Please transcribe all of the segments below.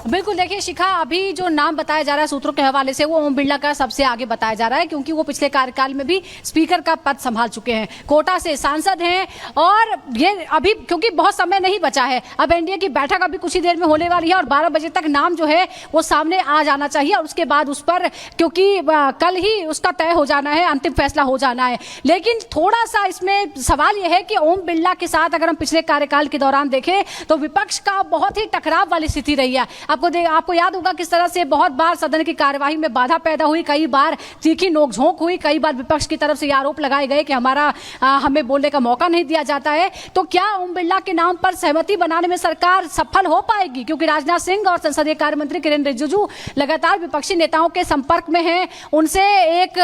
बिल्कुल, देखिए शिखा, अभी जो नाम बताया जा रहा है सूत्रों के हवाले से वो ओम बिरला का सबसे आगे बताया जा रहा है, क्योंकि वो पिछले कार्यकाल में भी स्पीकर का पद संभाल चुके हैं, कोटा से सांसद हैं। और ये अभी क्योंकि बहुत समय नहीं बचा है, अब एनडीए की बैठक अभी कुछ ही देर में होने वाली है और 12 बजे तक नाम जो है वो सामने आ जाना चाहिए और उसके बाद उस पर, क्योंकि कल ही उसका तय हो जाना है, अंतिम फैसला हो जाना है। लेकिन थोड़ा सा इसमें सवाल यह है कि ओम बिरला के साथ अगर हम पिछले कार्यकाल के दौरान देखें तो विपक्ष का बहुत ही टकराव वाली स्थिति रही है। आपको याद होगा किस तरह से बहुत बार सदन की कार्यवाही में बाधा पैदा हुई, कई बार तीखी नोकझोंक हुई, कई बार विपक्ष की तरफ से ये आरोप लगाए गए कि हमें बोलने का मौका नहीं दिया जाता है। तो क्या ओम बिरला के नाम पर सहमति बनाने में सरकार सफल हो पाएगी? क्योंकि राजनाथ सिंह और संसदीय कार्य मंत्री किरेन रिजिजू लगातार विपक्षी नेताओं के संपर्क में हैं, उनसे एक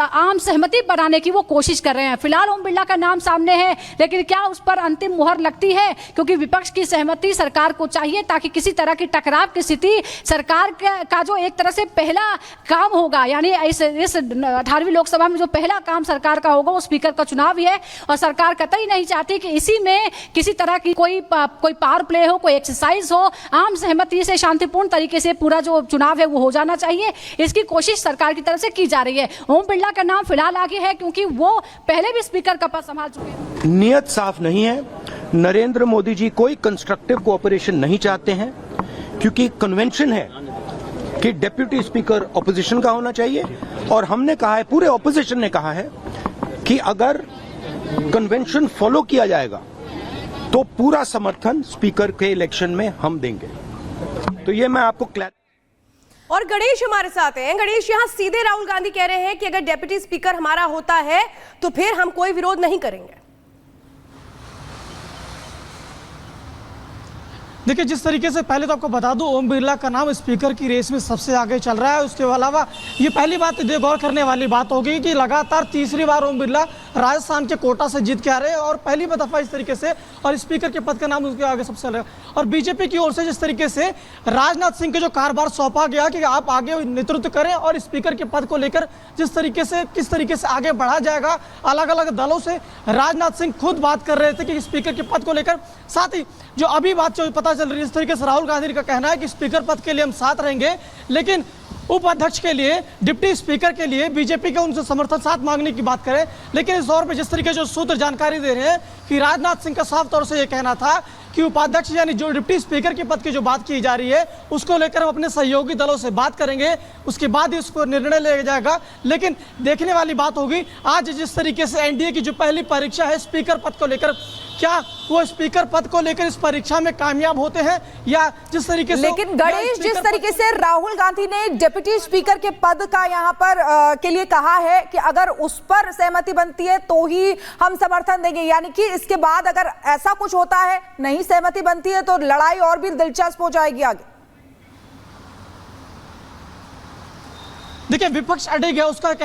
आम सहमति बनाने की वो कोशिश कर रहे हैं। फिलहाल ओम बिरला का नाम सामने है, लेकिन क्या उस पर अंतिम मुहर लगती है? क्योंकि विपक्ष की सहमति सरकार को चाहिए ताकि किसी तरह की टकराव की स्थिति, सरकार का जो एक तरह से पहला काम होगा, यानी इस 18वीं लोकसभा में जो पहला काम सरकार का होगा वो स्पीकर का चुनाव ही है। और सरकार कतई नहीं चाहती कि इसी में किसी तरह की कोई पावर प्ले हो, कोई एक्सरसाइज हो। आम सहमति से शांतिपूर्ण तरीके से पूरा जो चुनाव है वो हो जाना चाहिए, इसकी कोशिश सरकार की तरफ से की जा रही है। ओम बिरला का नाम फिलहाल आगे है क्योंकि वो पहले भी स्पीकर का पद संभाल चुके हैं। नियत साफ नहीं है। नरेंद्र मोदी जी कोई कंस्ट्रक्टिव कोऑपरेशन नहीं चाहते हैं, क्योंकि कन्वेंशन है कि डिप्टी स्पीकर ऑपोजिशन का होना चाहिए। और हमने कहा है, पूरे ऑपोजिशन ने कहा है कि अगर कन्वेंशन फॉलो किया जाएगा तो पूरा समर्थन स्पीकर के इलेक्शन में हम देंगे। तो ये मैं आपको और गणेश हमारे साथ हैं। गणेश, यहाँ सीधे राहुल गांधी कह रहे हैं कि अगर डिप्टी स्पीकर हमारा होता है तो फिर हम कोई विरोध नहीं करेंगे। देखिए, जिस तरीके से पहले तो आपको बता दूं, ओम बिरला का नाम स्पीकर की रेस में सबसे आगे चल रहा है। उसके अलावा ये पहली बात गौर करने वाली बात होगी कि लगातार तीसरी बार ओम बिरला राजस्थान के कोटा से जीत के आ रहे हैं और पहली दफा इस तरीके से, और स्पीकर के पद का नाम उसके आगे सबसे अलग। और बीजेपी की ओर से जिस तरीके से राजनाथ सिंह को जो कार्यभार सौंपा गया कि आप आगे नेतृत्व करें और स्पीकर के पद को लेकर जिस तरीके से किस तरीके से आगे बढ़ा जाएगा, अलग अलग दलों से राजनाथ सिंह खुद बात कर रहे थे कि स्पीकर के पद को लेकर। साथ ही जो अभी बात जो पता चल रही है, इस तरीके से राहुल गांधी का कहना है कि स्पीकर पद के लिए हम साथ रहेंगे, लेकिन उपाध्यक्ष के लिए, डिप्टी स्पीकर के लिए बीजेपी के उनसे समर्थन साथ मांगने की बात करें। लेकिन इस दौर पे जिस तरीके जो सूत्र जानकारी दे रहे हैं कि राजनाथ सिंह का साफ तौर से यह कहना था कि उपाध्यक्ष यानी जो डिप्टी स्पीकर के पद की जो बात की जा रही है उसको लेकर हम अपने सहयोगी दलों से बात करेंगे, उसके बाद ही उसको निर्णय लिया जाएगा। लेकिन देखने वाली बात होगी आज जिस तरीके से एनडीए की जो पहली परीक्षा है स्पीकर पद को लेकर, क्या वो स्पीकर पद को लेकर इस परीक्षा में कामयाब होते हैं या जिस तरीके से। लेकिन गणेश, जिस तरीके से राहुल गांधी ने डिप्टी स्पीकर के पद का यहाँ पर के लिए कहा है कि अगर उस पर सहमति बनती है तो ही हम समर्थन देंगे, यानी कि इसके बाद अगर ऐसा कुछ होता है, नहीं सहमति बनती है, तो लड़ाई और भी दिलचस्प हो जाएगी आगे। देखिए, विपक्ष अड़े गया उसका